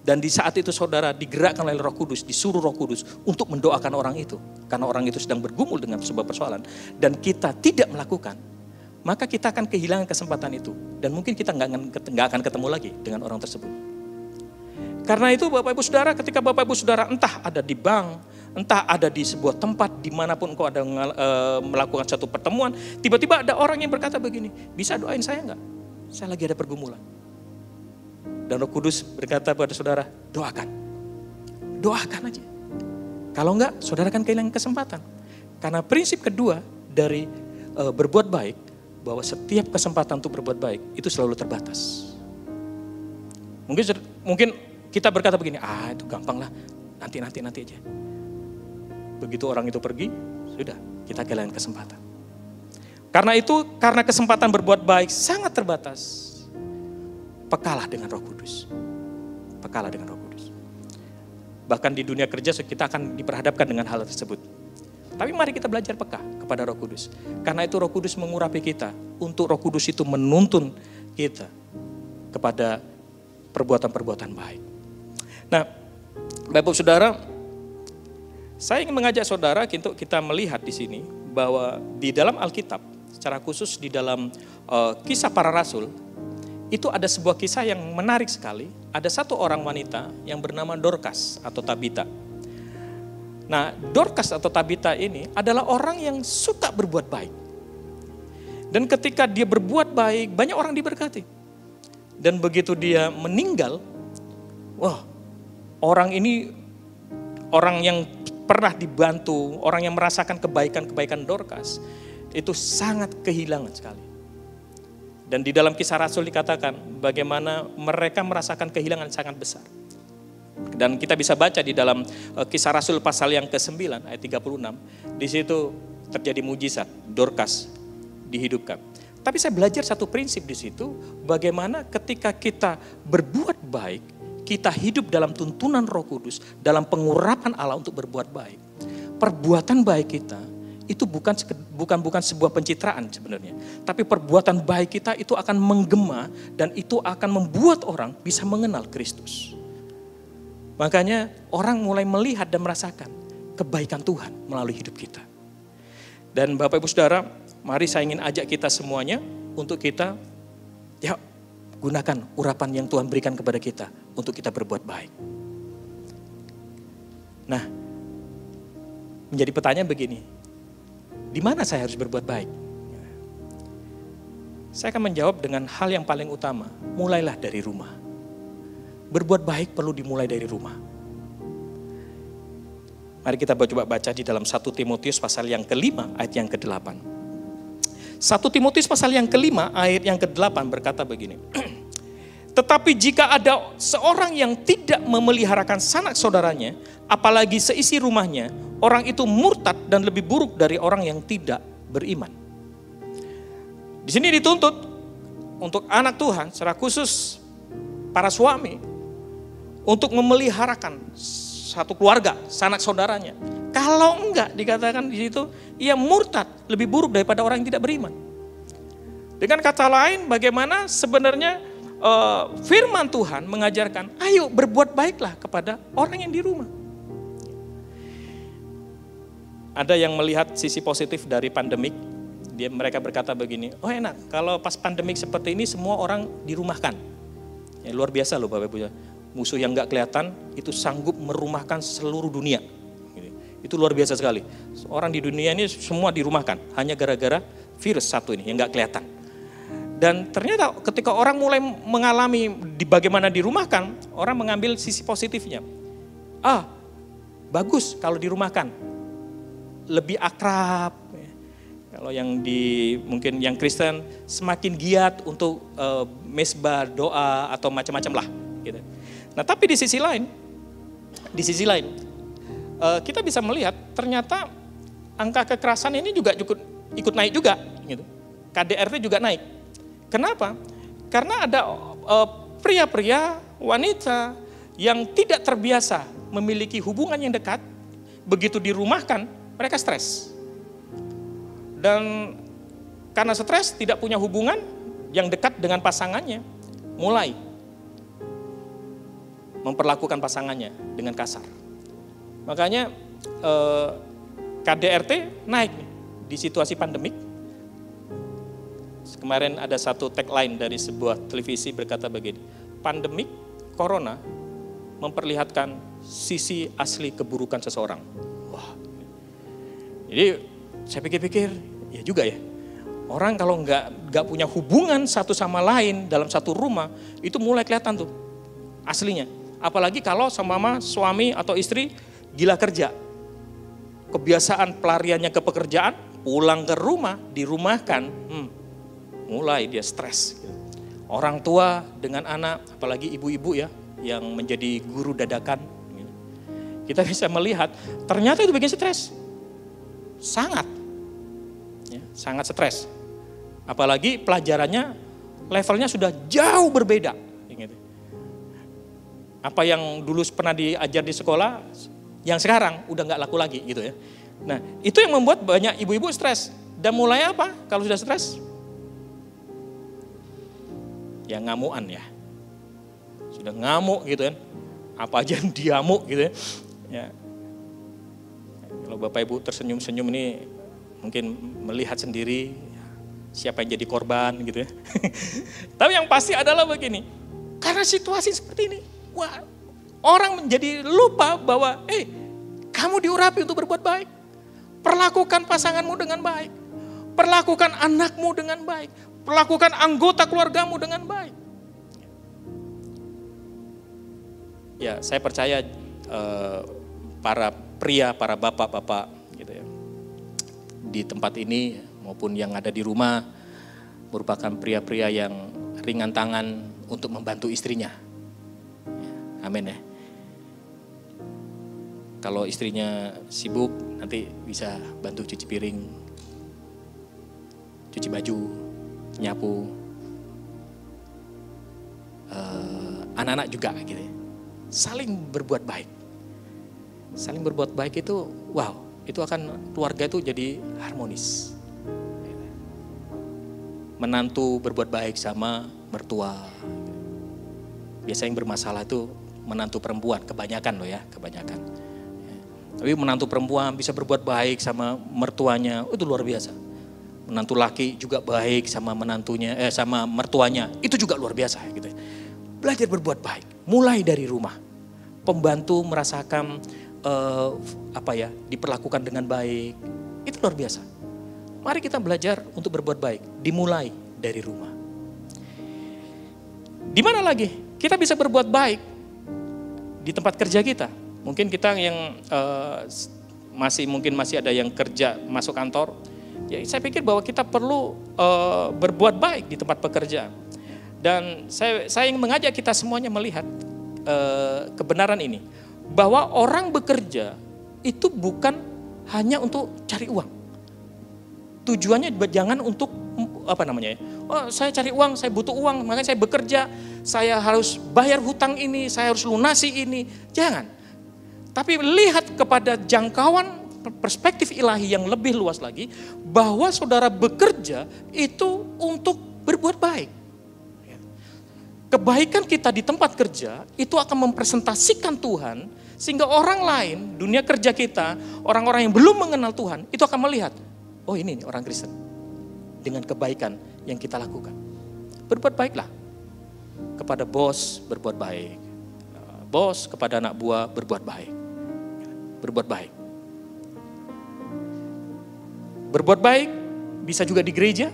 dan di saat itu saudara digerakkan oleh Roh Kudus, disuruh Roh Kudus untuk mendoakan orang itu, karena orang itu sedang bergumul dengan sebuah persoalan, dan kita tidak melakukan, maka kita akan kehilangan kesempatan itu, dan mungkin kita nggak akan ketemu lagi dengan orang tersebut. Karena itu Bapak Ibu Saudara, ketika Bapak Ibu Saudara entah ada di bank, entah ada di sebuah tempat dimanapun engkau ada melakukan satu pertemuan, tiba-tiba ada orang yang berkata begini, bisa doain saya enggak? Saya lagi ada pergumulan. Dan Roh Kudus berkata pada saudara, doakan. Doakan aja. Kalau enggak, saudara akan kehilangan kesempatan. Karena prinsip kedua dari berbuat baik, bahwa setiap kesempatan untuk berbuat baik itu selalu terbatas. Mungkin kita berkata begini, itu gampang lah, nanti aja. Begitu orang itu pergi, sudah, kita kehilangan kesempatan. Karena itu, karena kesempatan berbuat baik sangat terbatas, pekalah dengan Roh Kudus. Pekalah dengan Roh Kudus. Bahkan di dunia kerja kita akan diperhadapkan dengan hal tersebut. Tapi mari kita belajar peka kepada Roh Kudus. Karena itu Roh Kudus mengurapi kita, untuk Roh Kudus itu menuntun kita kepada perbuatan-perbuatan baik. Nah, Bapak Saudara, saya ingin mengajak saudara untuk kita melihat di sini bahwa di dalam Alkitab, secara khusus di dalam Kisah Para Rasul, itu ada sebuah kisah yang menarik sekali. Ada satu orang wanita yang bernama Dorcas atau Tabita. Nah, Dorcas atau Tabita ini adalah orang yang suka berbuat baik. Dan ketika dia berbuat baik, banyak orang diberkati. Dan begitu dia meninggal, orang ini, orang yang pernah dibantu, orang yang merasakan kebaikan-kebaikan Dorcas, itu sangat kehilangan sekali. Dan di dalam Kisah Rasul dikatakan bagaimana mereka merasakan kehilangan sangat besar. Dan kita bisa baca di dalam Kisah Rasul pasal yang ke-9 ayat 36, di situ terjadi mujizat, Dorcas dihidupkan. Tapi saya belajar satu prinsip di situ, bagaimana ketika kita berbuat baik, kita hidup dalam tuntunan Roh Kudus, dalam pengurapan Allah untuk berbuat baik. Perbuatan baik kita itu bukan sebuah pencitraan sebenarnya, tapi perbuatan baik kita itu akan menggema dan itu akan membuat orang bisa mengenal Kristus. Makanya orang mulai melihat dan merasakan kebaikan Tuhan melalui hidup kita. Dan Bapak Ibu Saudara, mari saya ingin ajak kita semuanya untuk kita gunakan urapan yang Tuhan berikan kepada kita untuk kita berbuat baik. Nah, menjadi pertanyaan begini, di mana saya harus berbuat baik? Saya akan menjawab dengan hal yang paling utama, mulailah dari rumah. Berbuat baik perlu dimulai dari rumah. Mari kita coba baca di dalam 1 Timotius pasal yang ke-5 ayat yang ke-8. 1 Timotius pasal yang ke-5 ayat yang ke-8 berkata begini. Tetapi jika ada seorang yang tidak memeliharakan sanak saudaranya, apalagi seisi rumahnya, orang itu murtad dan lebih buruk dari orang yang tidak beriman. Di sini dituntut untuk anak Tuhan, secara khusus para suami, untuk memeliharakan satu keluarga, sanak saudaranya. Kalau enggak, dikatakan di situ, ia murtad, lebih buruk daripada orang yang tidak beriman. Dengan kata lain, bagaimana sebenarnya firman Tuhan mengajarkan, ayo berbuat baiklah kepada orang yang di rumah. Ada yang melihat sisi positif dari pandemik, mereka berkata begini, oh enak, kalau pas pandemik seperti ini semua orang dirumahkan. Ya, luar biasa loh Bapak Ibu. Musuh yang gak kelihatan itu sanggup merumahkan seluruh dunia. Itu luar biasa sekali. Orang di dunia ini semua dirumahkan, hanya gara-gara virus satu ini yang gak kelihatan. Dan ternyata ketika orang mulai mengalami bagaimana dirumahkan, orang mengambil sisi positifnya. Bagus kalau dirumahkan, lebih akrab. Kalau yang mungkin yang Kristen semakin giat untuk mesbah, doa atau macam-macam lah. Gitu. Nah tapi di sisi lain, kita bisa melihat ternyata angka kekerasan ini juga ikut naik juga. Gitu. KDRT juga naik. Kenapa? Karena ada pria-pria, wanita yang tidak terbiasa memiliki hubungan yang dekat, begitu dirumahkan, mereka stres. Dan karena stres, tidak punya hubungan yang dekat dengan pasangannya, mulai memperlakukan pasangannya dengan kasar. Makanya KDRT naik di situasi pandemik. Kemarin ada satu tagline dari sebuah televisi berkata begini, pandemik corona memperlihatkan sisi asli keburukan seseorang. Wah. Jadi saya pikir-pikir, ya juga ya. Orang kalau nggak punya hubungan satu sama lain dalam satu rumah, itu mulai kelihatan tuh aslinya. Apalagi kalau sama suami atau istri gila kerja. Kebiasaan pelariannya ke pekerjaan, pulang ke rumah, dirumahkan, mulai dia stres. Orang tua dengan anak, apalagi ibu-ibu ya, yang menjadi guru dadakan. Kita bisa melihat, ternyata itu bikin stres. Sangat stres. Apalagi pelajarannya, levelnya sudah jauh berbeda. Apa yang dulu pernah diajar di sekolah, yang sekarang udah nggak laku lagi gitu ya. Nah itu yang membuat banyak ibu-ibu stres. Dan mulai apa kalau sudah stres? Ya ngamuan ya. Sudah ngamuk gitu kan. Apa aja yang diamuk gitu ya. Ya. Kalau Bapak Ibu tersenyum-senyum ini mungkin melihat sendiri siapa yang jadi korban gitu ya. Tapi yang pasti adalah begini. Karena situasi seperti ini. Wah, orang menjadi lupa bahwa kamu diurapi untuk berbuat baik. Perlakukan pasanganmu dengan baik. Perlakukan anakmu dengan baik. Perlakukan anggota keluargamu dengan baik. Ya, saya percaya para pria, para bapak-bapak gitu ya, di tempat ini maupun yang ada di rumah merupakan pria-pria yang ringan tangan untuk membantu istrinya. Amin ya. Kalau istrinya sibuk, nanti bisa bantu cuci piring, cuci baju, nyapu. Anak-anak juga gitu ya. Saling berbuat baik. Saling berbuat baik itu, wow, itu akan keluarga itu jadi harmonis. Menantu berbuat baik sama mertua. Biasanya yang bermasalah itu menantu perempuan, kebanyakan loh ya, kebanyakan. Tapi menantu perempuan bisa berbuat baik sama mertuanya, itu luar biasa. Menantu laki juga baik sama menantunya, sama mertuanya, itu juga luar biasa gitu. Belajar berbuat baik, mulai dari rumah. Pembantu merasakan diperlakukan dengan baik, itu luar biasa. Mari kita belajar untuk berbuat baik, dimulai dari rumah. Di mana lagi kita bisa berbuat baik? Di tempat kerja kita. Mungkin kita yang masih ada yang kerja masuk kantor. Ya, saya pikir bahwa kita perlu berbuat baik di tempat pekerjaan. Dan saya ingin mengajak kita semuanya melihat kebenaran ini. Bahwa orang bekerja itu bukan hanya untuk cari uang. Tujuannya jangan untuk saya cari uang, saya butuh uang, makanya saya bekerja, saya harus bayar hutang ini, saya harus lunasi ini. Jangan. Tapi lihat kepada jangkauan perspektif ilahi yang lebih luas lagi, bahwa saudara bekerja itu untuk berbuat baik. kebaikan kita di tempat kerja itu akan mempresentasikan Tuhan, sehingga orang lain, dunia kerja kita, orang-orang yang belum mengenal Tuhan, itu akan melihat, oh ini nih orang Kristen, dengan kebaikan yang kita lakukan. Berbuat baiklah. Kepada bos, berbuat baik. Bos kepada anak buah, berbuat baik. Berbuat baik. Berbuat baik bisa juga di gereja,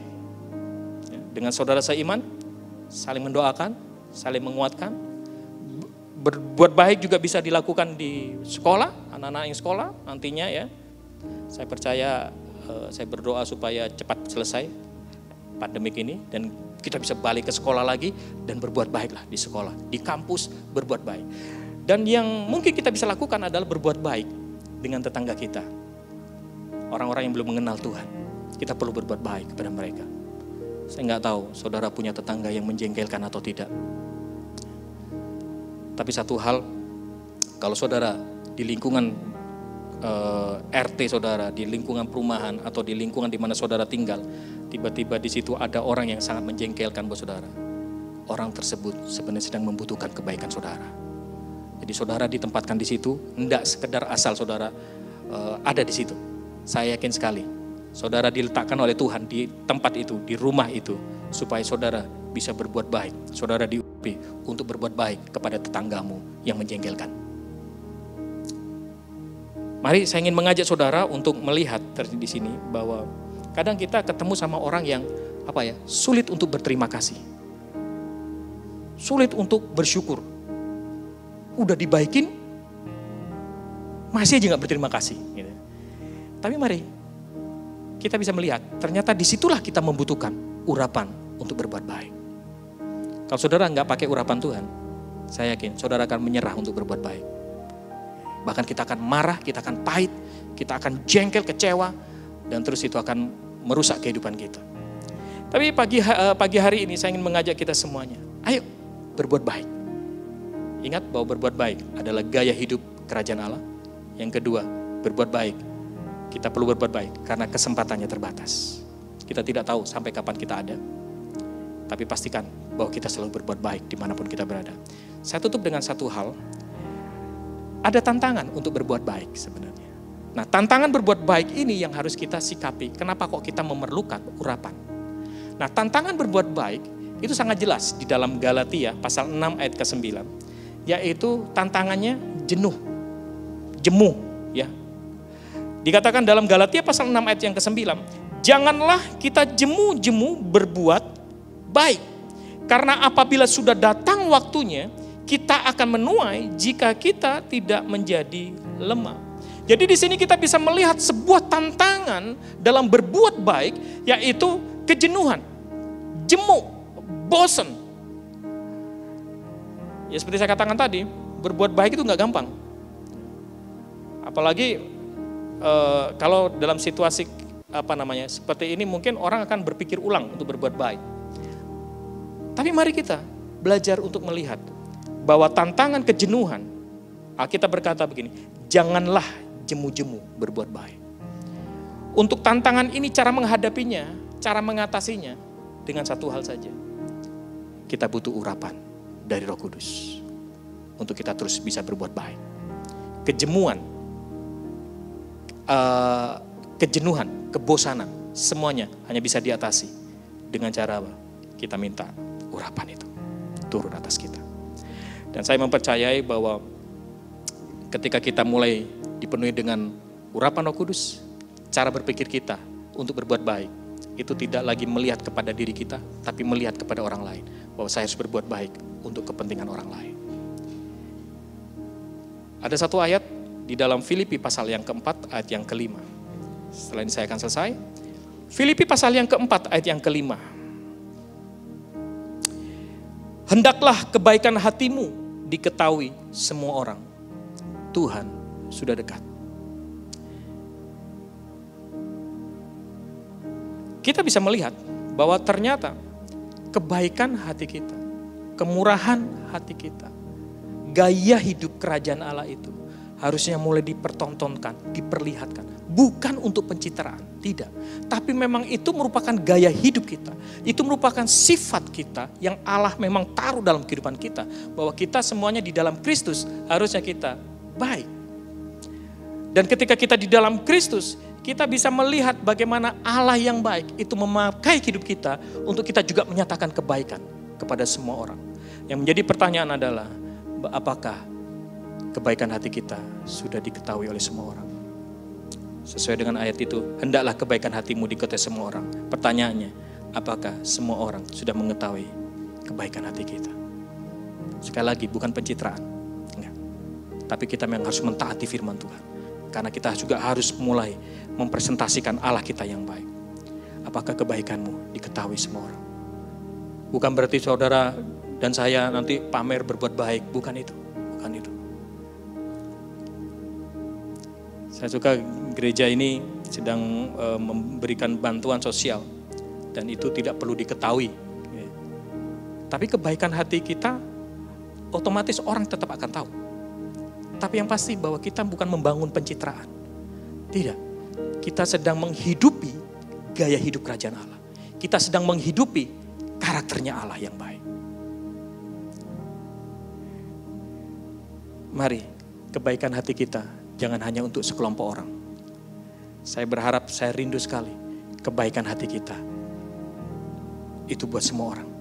dengan saudara seiman, saling mendoakan, saling menguatkan. Berbuat baik juga bisa dilakukan di sekolah, anak-anak yang sekolah nantinya ya. Saya percaya, saya berdoa supaya cepat selesai pandemik ini dan kita bisa balik ke sekolah lagi dan berbuat baiklah di sekolah, di kampus berbuat baik. Dan yang mungkin kita bisa lakukan adalah berbuat baik dengan tetangga kita. Orang-orang yang belum mengenal Tuhan, kita perlu berbuat baik kepada mereka. Saya nggak tahu saudara punya tetangga yang menjengkelkan atau tidak. Tapi satu hal, kalau saudara di lingkungan RT saudara, di lingkungan perumahan atau di lingkungan di mana saudara tinggal, tiba-tiba di situ ada orang yang sangat menjengkelkan buat saudara. Orang tersebut sebenarnya sedang membutuhkan kebaikan saudara. Jadi saudara ditempatkan di situ, tidak sekedar asal saudara ada di situ. Saya yakin sekali, saudara diletakkan oleh Tuhan di tempat itu, di rumah itu, supaya saudara bisa berbuat baik. Saudara diuji untuk berbuat baik kepada tetanggamu yang menjengkelkan. Mari saya ingin mengajak saudara untuk melihat di sini bahwa kadang kita ketemu sama orang yang sulit untuk berterima kasih. Sulit untuk bersyukur. Udah dibaikin, masih aja gak berterima kasih. Gitu. Tapi mari kita bisa melihat, ternyata disitulah kita membutuhkan urapan untuk berbuat baik. Kalau saudara gak pakai urapan Tuhan, saya yakin saudara akan menyerah untuk berbuat baik. Bahkan kita akan marah, kita akan pahit, kita akan jengkel, kecewa, dan terus itu akan merusak kehidupan kita. Tapi pagi hari ini saya ingin mengajak kita semuanya, ayo berbuat baik. Ingat bahwa berbuat baik adalah gaya hidup kerajaan Allah. Yang kedua, berbuat baik. Kita perlu berbuat baik karena kesempatannya terbatas. Kita tidak tahu sampai kapan kita ada. Tapi pastikan bahwa kita selalu berbuat baik dimanapun kita berada. Saya tutup dengan satu hal. Ada tantangan untuk berbuat baik sebenarnya. Nah, tantangan berbuat baik ini yang harus kita sikapi. Kenapa kok kita memerlukan urapan? Nah, tantangan berbuat baik itu sangat jelas di dalam Galatia pasal 6 ayat ke-9. Yaitu tantangannya jenuh, jemu. Ya. Dikatakan dalam Galatia pasal 6 ayat yang ke-9. Janganlah kita jemu-jemu berbuat baik. Karena apabila sudah datang waktunya, kita akan menuai jika kita tidak menjadi lemah. Jadi di sini kita bisa melihat sebuah tantangan dalam berbuat baik, yaitu kejenuhan, jemu, bosan. Ya seperti saya katakan tadi, berbuat baik itu nggak gampang. Apalagi kalau dalam situasi seperti ini mungkin orang akan berpikir ulang untuk berbuat baik. Tapi mari kita belajar untuk melihat bahwa tantangan kejenuhan, Alkitab berkata begini, janganlah jemu-jemu berbuat baik. Untuk tantangan ini cara menghadapinya, cara mengatasinya dengan satu hal saja. Kita butuh urapan dari Roh Kudus untuk kita terus bisa berbuat baik. Kejemuan, kejenuhan, kebosanan, semuanya hanya bisa diatasi dengan cara apa? Kita minta urapan itu turun atas kita. Dan saya mempercayai bahwa ketika kita mulai dipenuhi dengan urapan Roh Kudus, cara berpikir kita untuk berbuat baik itu tidak lagi melihat kepada diri kita, tapi melihat kepada orang lain. Bahwa saya harus berbuat baik untuk kepentingan orang lain. Ada satu ayat di dalam Filipi pasal yang keempat ayat yang kelima. Setelah ini saya akan selesai. Filipi pasal yang keempat ayat yang kelima. Hendaklah kebaikan hatimu diketahui semua orang. Tuhan sudah dekat. Kita bisa melihat bahwa ternyata kebaikan hati kita, kemurahan hati kita, gaya hidup kerajaan Allah itu harusnya mulai dipertontonkan, diperlihatkan Bukan untuk pencitraan, tidak. Tapi memang itu merupakan gaya hidup kita. Itu merupakan sifat kita yang Allah memang taruh dalam kehidupan kita. Bahwa kita semuanya di dalam Kristus harusnya kita baik. Dan ketika kita di dalam Kristus, kita bisa melihat bagaimana Allah yang baik itu memakai hidup kita untuk kita juga menyatakan kebaikan kepada semua orang. Yang menjadi pertanyaan adalah, apakah kebaikan hati kita sudah diketahui oleh semua orang? Sesuai dengan ayat itu, hendaklah kebaikan hatimu diketahui semua orang. Pertanyaannya, apakah semua orang sudah mengetahui kebaikan hati kita? Sekali lagi, bukan pencitraan. Enggak. Tapi kita memang harus mentaati firman Tuhan. Karena kita juga harus mulai mempresentasikan Allah kita yang baik. Apakah kebaikanmu diketahui semua orang? Bukan berarti saudara dan saya nanti pamer berbuat baik. Bukan itu. Bukan itu. Saya suka gereja ini sedang memberikan bantuan sosial. Dan itu tidak perlu diketahui. Tapi kebaikan hati kita otomatis orang tetap akan tahu. Tapi yang pasti bahwa kita bukan membangun pencitraan. Tidak. Kita sedang menghidupi gaya hidup kerajaan Allah. Kita sedang menghidupi karakternya Allah yang baik. Mari, kebaikan hati kita jangan hanya untuk sekelompok orang. Saya berharap, saya rindu sekali kebaikan hati kita. Itu buat semua orang.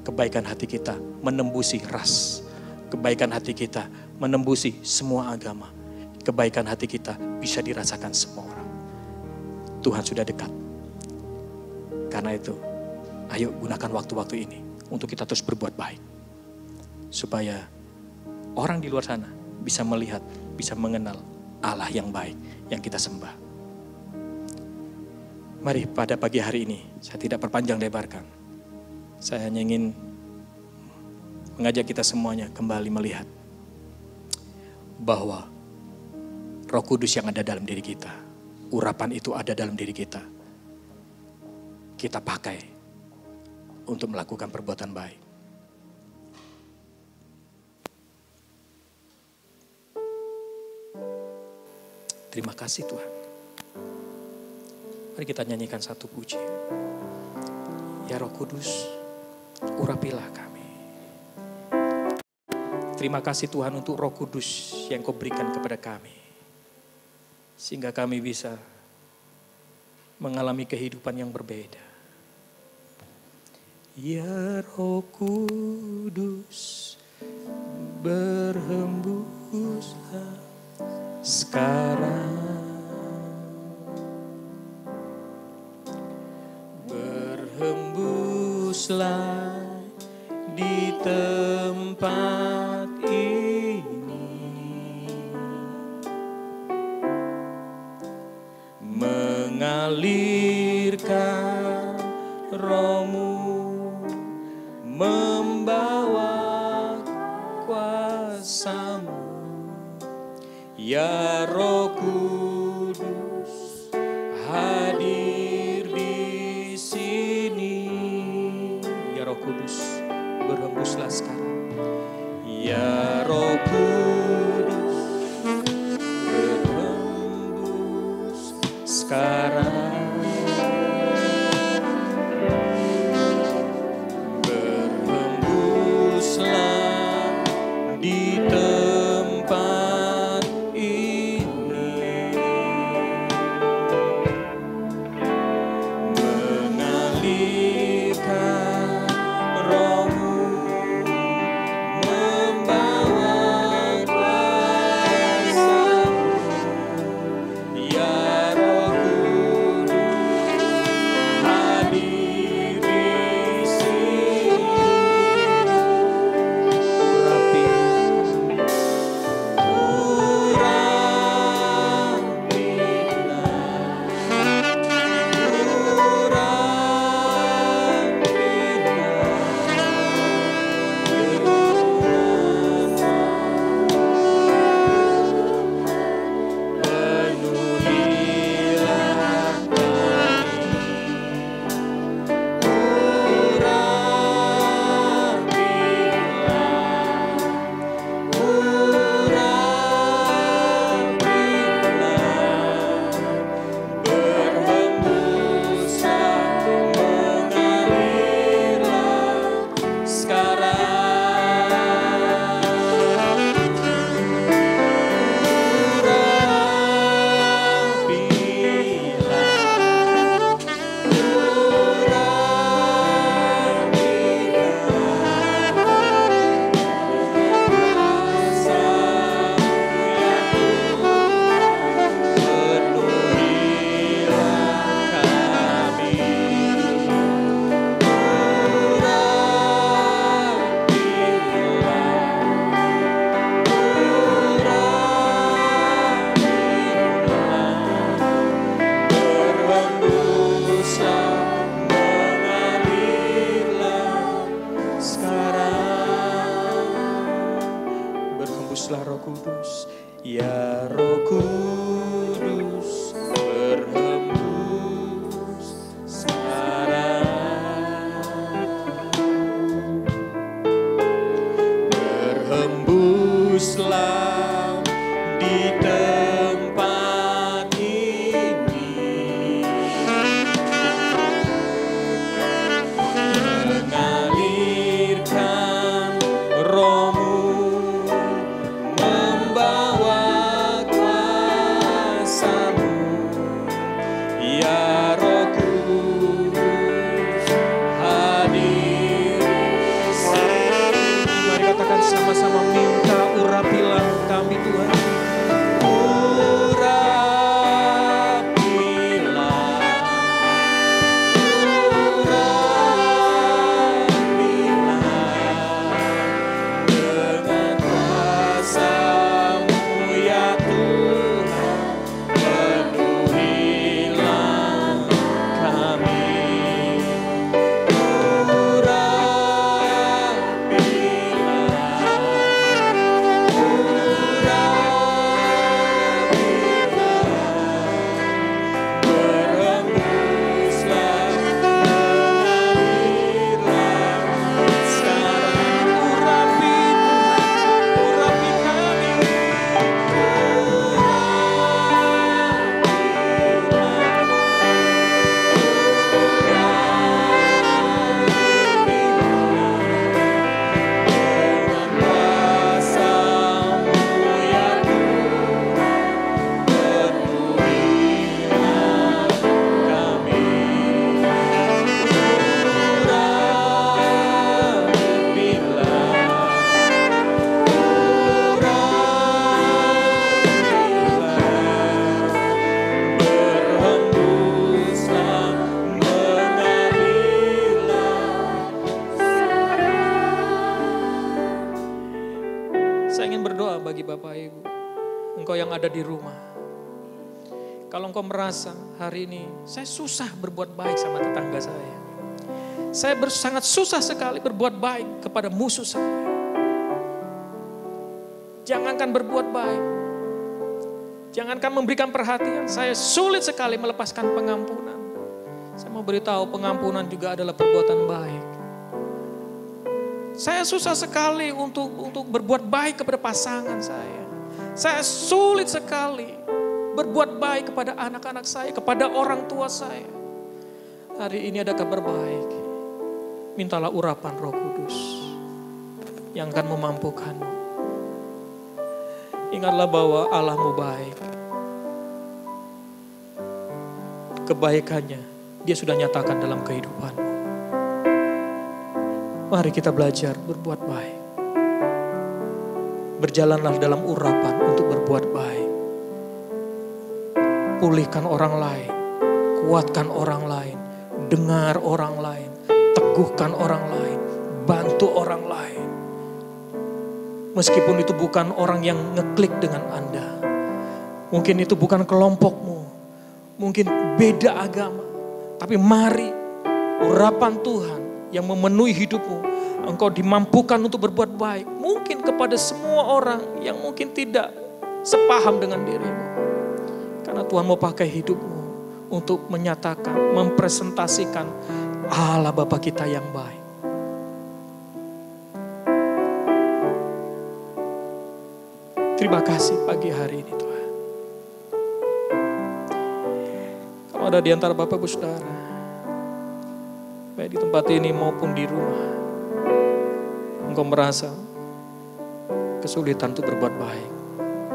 Kebaikan hati kita menembusi ras. Kebaikan hati kita menembusi semua agama. Kebaikan hati kita bisa dirasakan semua orang. Tuhan sudah dekat. Karena itu, ayo gunakan waktu-waktu ini untuk kita terus berbuat baik. Supaya orang di luar sana bisa melihat, bisa mengenal Allah yang baik yang kita sembah. Mari pada pagi hari ini, saya tidak perpanjang lebarkan. Saya hanya ingin mengajak kita semuanya kembali melihat bahwa Roh Kudus yang ada dalam diri kita, urapan itu ada dalam diri kita. Kita pakai untuk melakukan perbuatan baik. Terima kasih Tuhan. Mari kita nyanyikan satu puji. Ya Roh Kudus, urapilah kami. Terima kasih Tuhan untuk Roh Kudus yang Kau berikan kepada kami. Sehingga kami bisa mengalami kehidupan yang berbeda. Ya Roh Kudus, berhembuslah sekarang. Berhembuslah di tempat ini, mengalirkan Roh-Mu, membawa kuasa-Mu. Ya Roh Kudus, hadir di sini. Ya Roh Kudus, berhembuslah sekarang. Ya Roh Kudus, berhembus sekarang. Berhembuslah di tempat ini, mengalirkan Roh-Mu, membawa kuasa-Mu. Ya Roh Kudus, berhembuslah, mengalirlah sekarang. Berhembuslah Roh Kudus, ya Roh Kudus, berhembus sekarang. Berhembuslah di tempat ini, mengalirkan Roh-Mu, membawa kuasa-Mu, ya Roh Kudus, hadir di sini. Mari katakan sama-sama, minta urapilah kami Tuhan. Saya ingin berdoa bagi Bapak Ibu, engkau yang ada di rumah. Kalau engkau merasa hari ini saya susah berbuat baik sama tetangga saya. Saya sangat susah sekali berbuat baik kepada musuh saya. Jangankan berbuat baik, jangankan memberikan perhatian, saya sulit sekali melepaskan pengampunan. Saya mau beritahu, pengampunan juga adalah perbuatan baik. Saya susah sekali untuk berbuat baik kepada pasangan saya. Saya sulit sekali berbuat baik kepada anak-anak saya, kepada orang tua saya. Hari ini ada kabar baik. Mintalah urapan Roh Kudus yang akan memampukanmu. Ingatlah bahwa Allahmu baik. Kebaikannya Dia sudah nyatakan dalam kehidupanmu. Mari kita belajar berbuat baik. Berjalanlah dalam urapan untuk berbuat baik. Pulihkan orang lain, kuatkan orang lain, dengar orang lain, teguhkan orang lain, bantu orang lain. Meskipun itu bukan orang yang ngeklik dengan Anda. Mungkin itu bukan kelompokmu, mungkin beda agama. Tapi mari urapan Tuhan yang memenuhi hidupmu, engkau dimampukan untuk berbuat baik. Mungkin kepada semua orang yang mungkin tidak sepaham dengan dirimu. Karena Tuhan mau pakai hidupmu untuk menyatakan, mempresentasikan Allah Bapa kita yang baik. Terima kasih pagi hari ini Tuhan. Kalau ada di antara Bapak Ibu Saudara, baik di tempat ini maupun di rumah, engkau merasa kesulitan untuk berbuat baik.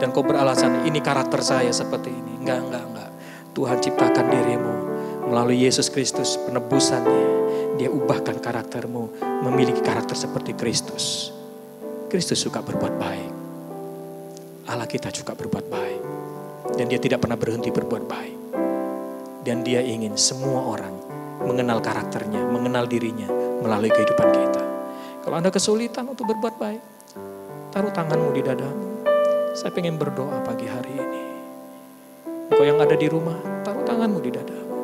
Dan kau beralasan, ini karakter saya seperti ini. Enggak. Tuhan ciptakan dirimu melalui Yesus Kristus, penebusannya. Dia ubahkan karaktermu, memiliki karakter seperti Kristus. Kristus suka berbuat baik. Allah kita juga berbuat baik. Dan dia tidak pernah berhenti berbuat baik. Dan dia ingin semua orang mengenal karakternya, mengenal dirinya melalui kehidupan kita. Kalau Anda kesulitan untuk berbuat baik, taruh tanganmu di dadamu. Saya pengen berdoa pagi hari ini. Engkau yang ada di rumah, taruh tanganmu di dadamu.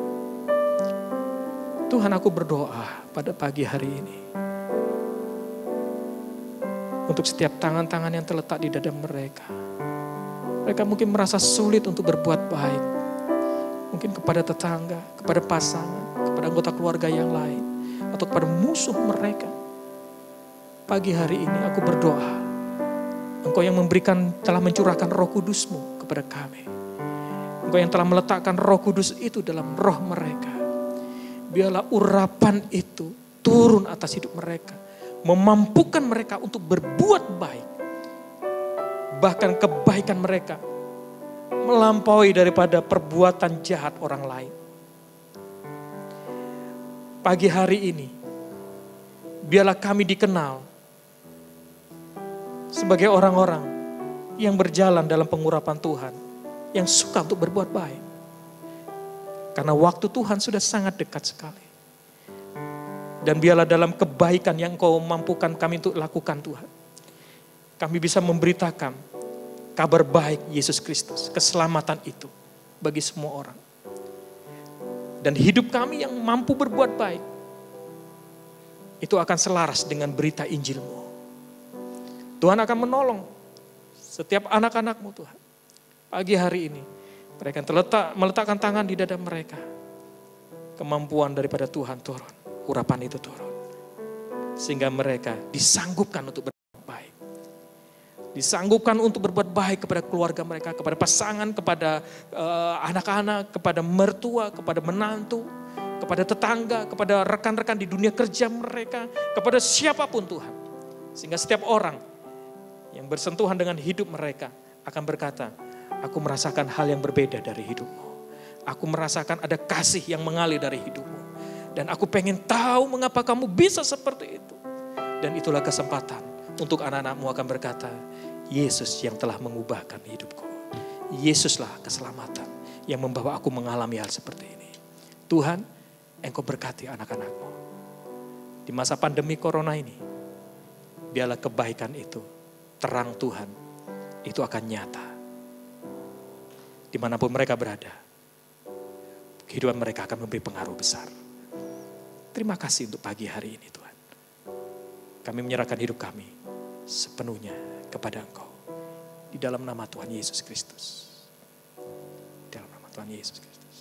Tuhan, aku berdoa pada pagi hari ini untuk setiap tangan-tangan yang terletak di dada mereka. Mereka mungkin merasa sulit untuk berbuat baik. Mungkin kepada tetangga, kepada pasangan, kepada anggota keluarga yang lain, atau kepada musuh mereka. Pagi hari ini aku berdoa, Engkau yang telah mencurahkan Roh Kudus-Mu kepada kami. Engkau yang telah meletakkan Roh Kudus itu dalam roh mereka. Biarlah urapan itu turun atas hidup mereka. Memampukan mereka untuk berbuat baik. Bahkan kebaikan mereka melampaui daripada perbuatan jahat orang lain. Pagi hari ini, biarlah kami dikenal sebagai orang-orang yang berjalan dalam pengurapan Tuhan, yang suka untuk berbuat baik. Karena waktu Tuhan sudah sangat dekat sekali. Dan biarlah dalam kebaikan yang Kau mampukan kami untuk lakukan Tuhan, kami bisa memberitakan kabar baik Yesus Kristus, keselamatan itu bagi semua orang. Dan hidup kami yang mampu berbuat baik, itu akan selaras dengan berita Injil-Mu. Tuhan akan menolong setiap anak-anak-Mu Tuhan. Pagi hari ini, mereka meletakkan tangan di dada mereka. Kemampuan daripada Tuhan turun, urapan itu turun. Sehingga mereka disanggupkan untuk berbuat baik. Disanggupkan untuk berbuat baik kepada keluarga mereka, kepada pasangan, kepada anak-anak, kepada mertua, kepada menantu, kepada tetangga, kepada rekan-rekan di dunia kerja mereka, kepada siapapun Tuhan. Sehingga setiap orang yang bersentuhan dengan hidup mereka akan berkata, aku merasakan hal yang berbeda dari hidupmu. Aku merasakan ada kasih yang mengalir dari hidupmu. Dan aku pengen tahu mengapa kamu bisa seperti itu. Dan itulah kesempatan untuk anak-anakmu akan berkata, Yesus yang telah mengubahkan hidupku. Yesuslah keselamatan yang membawa aku mengalami hal seperti ini. Tuhan, Engkau berkati anak-anakmu. Di masa pandemi corona ini, biarlah kebaikan itu, terang Tuhan, itu akan nyata. Dimanapun mereka berada, kehidupan mereka akan memberi pengaruh besar. Terima kasih untuk pagi hari ini Tuhan. Kami menyerahkan hidup kami sepenuhnya kepada Engkau. Di dalam nama Tuhan Yesus Kristus. Di dalam nama Tuhan Yesus Kristus.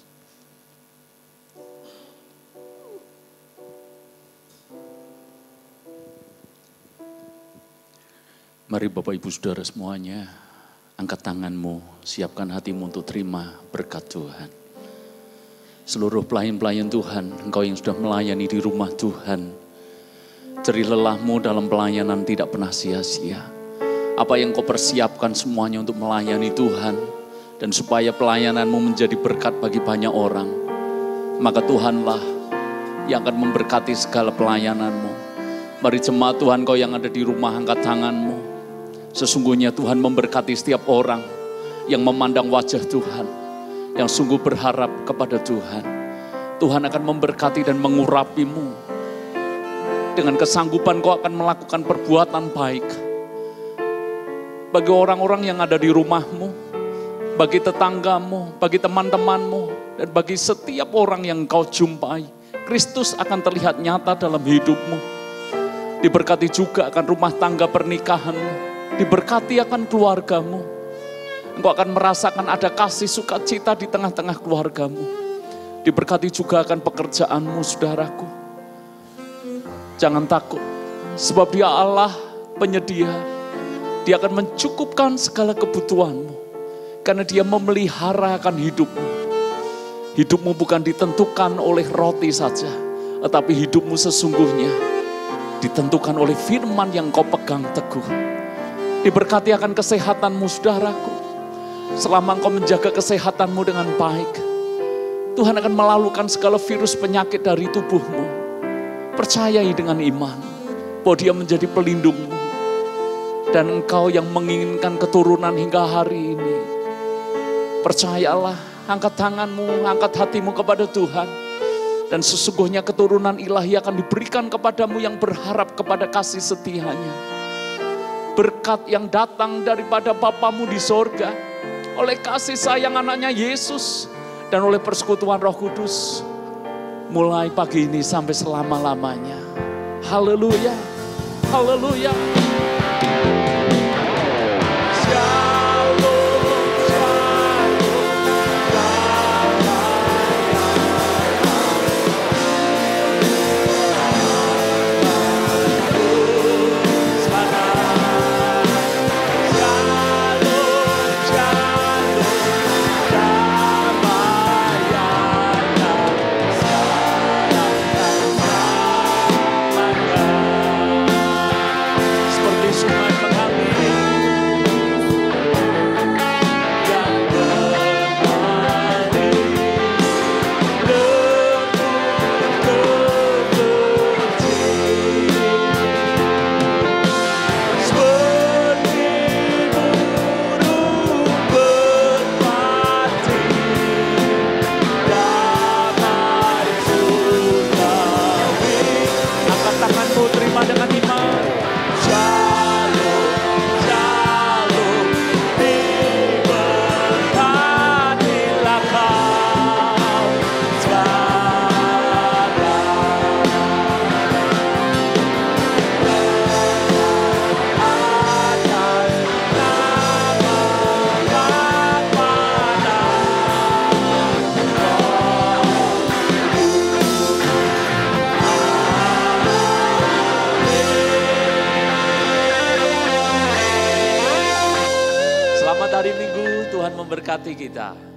Mari Bapak Ibu Saudara semuanya, angkat tanganmu, siapkan hatimu untuk terima berkat Tuhan. Seluruh pelayan-pelayan Tuhan, engkau yang sudah melayani di rumah Tuhan, jerih lelahmu dalam pelayanan tidak pernah sia-sia. Apa yang kau persiapkan semuanya untuk melayani Tuhan, dan supaya pelayananmu menjadi berkat bagi banyak orang, maka Tuhanlah yang akan memberkati segala pelayananmu. Mari jemaat Tuhan, kau yang ada di rumah, angkat tanganmu. Sesungguhnya Tuhan memberkati setiap orang yang memandang wajah Tuhan, yang sungguh berharap kepada Tuhan. Tuhan akan memberkati dan mengurapimu. Dengan kesanggupan kau akan melakukan perbuatan baik. Bagi orang-orang yang ada di rumahmu, bagi tetanggamu, bagi teman-temanmu, dan bagi setiap orang yang kau jumpai, Kristus akan terlihat nyata dalam hidupmu. Diberkati juga akan rumah tangga pernikahanmu. Diberkati akan keluargamu. Engkau akan merasakan ada kasih sukacita di tengah-tengah keluargamu. Diberkati juga akan pekerjaanmu, saudaraku. Jangan takut, sebab Dia Allah penyedia. Dia akan mencukupkan segala kebutuhanmu. Karena Dia memelihara akan hidupmu. Hidupmu bukan ditentukan oleh roti saja, tetapi hidupmu sesungguhnya ditentukan oleh firman yang kau pegang teguh. Diberkati akan kesehatanmu, saudaraku. Selama engkau menjaga kesehatanmu dengan baik, Tuhan akan melalukan segala virus penyakit dari tubuhmu. Percayai dengan iman bahwa Dia menjadi pelindungmu. Dan engkau yang menginginkan keturunan hingga hari ini, percayalah, angkat tanganmu, angkat hatimu kepada Tuhan. Dan sesungguhnya keturunan ilahi akan diberikan kepadamu yang berharap kepada kasih setianya. Berkat yang datang daripada Bapamu di sorga, oleh kasih sayang anaknya Yesus, dan oleh persekutuan Roh Kudus, mulai pagi ini sampai selama-lamanya. Haleluya, haleluya. Selamat hari Minggu, Tuhan memberkati kita.